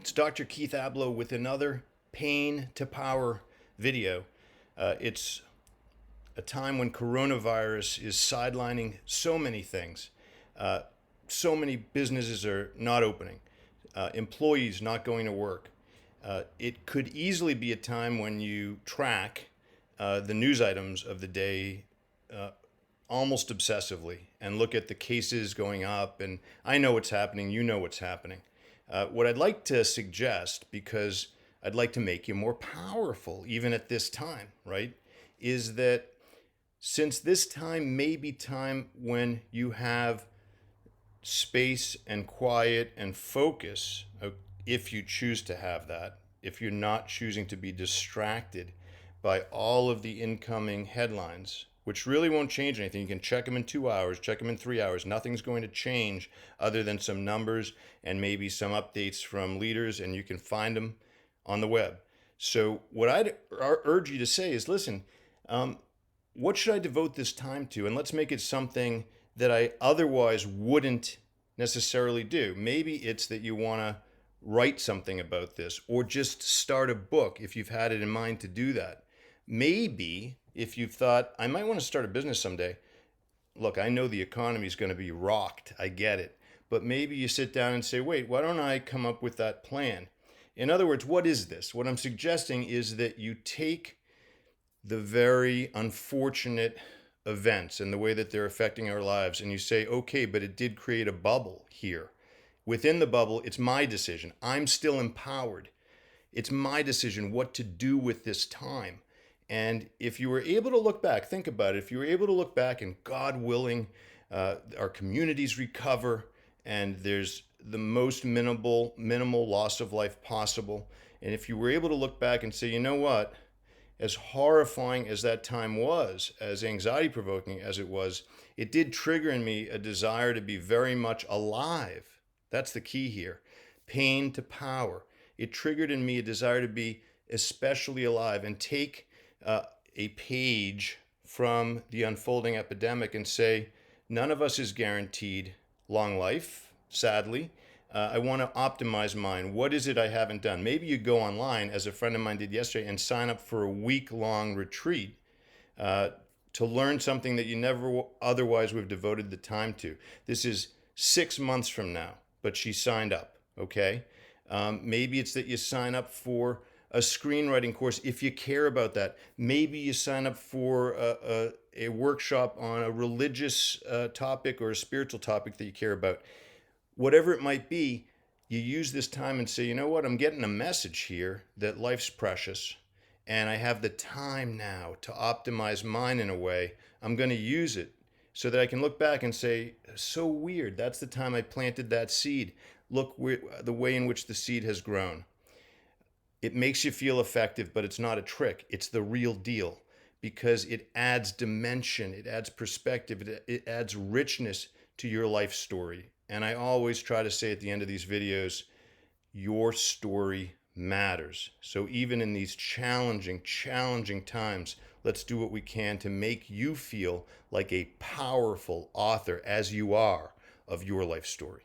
It's Dr. Keith Ablow with another Pain to Power video. It's a time when coronavirus is sidelining so many things. So many businesses are not opening, employees not going to work. It could easily be a time when you track the news items of the day almost obsessively and look at the cases going up. And I know what's happening, you know what's happening. What I'd like to suggest, because I'd like to make you more powerful even at this time, right, is that since this time may be time when you have space and quiet and focus, if you choose to have that, if you're not choosing to be distracted by all of the incoming headlines, which really won't change anything. You can check them in 2 hours, check them in 3 hours. Nothing's going to change other than some numbers and maybe some updates from leaders, and you can find them on the web. So what I'd urge you to say is, listen, what should I devote this time to? And let's make it something that I otherwise wouldn't necessarily do. Maybe it's that you want to write something about this, or just start a book if you've had it in mind to do that. Maybe if you've thought, I might want to start a business someday. Look, I know the economy is going to be rocked. I get it. But maybe you sit down and say, wait, why don't I come up with that plan? In other words, what is this? What I'm suggesting is that you take the very unfortunate events and the way that they're affecting our lives, and you say, okay, but it did create a bubble here. Within the bubble, it's my decision. I'm still empowered. It's my decision what to do with this time. And if you were able to look back, think about it, if you were able to look back and God willing, our communities recover and there's the most minimal loss of life possible. And if you were able to look back and say, you know what, as horrifying as that time was, as anxiety provoking as it was, it did trigger in me a desire to be very much alive. That's the key here. Pain to power. It triggered in me a desire to be especially alive and take a page from the unfolding epidemic and say, none of us is guaranteed long life, sadly. I want to optimize mine. What is it I haven't done? Maybe you go online, as a friend of mine did yesterday, and sign up for a week-long retreat to learn something that you never otherwise would have devoted the time to. This is 6 months from now, but she signed up, okay? Maybe it's that you sign up for a screenwriting course if you care about that. Maybe you sign up for a workshop on a religious topic or a spiritual topic that you care about. Whatever it might be, you use this time and say, you know what, I'm getting a message here that life's precious and I have the time now to optimize mine in a way. I'm going to use it so that I can look back and say, so weird, that's the time I planted that seed. Look the way in which the seed has grown. It makes you feel effective, but it's not a trick. It's the real deal because it adds dimension, it adds perspective, it adds richness to your life story. And I always try to say at the end of these videos, your story matters. So even in these challenging times, let's do what we can to make you feel like a powerful author, as you are, of your life story.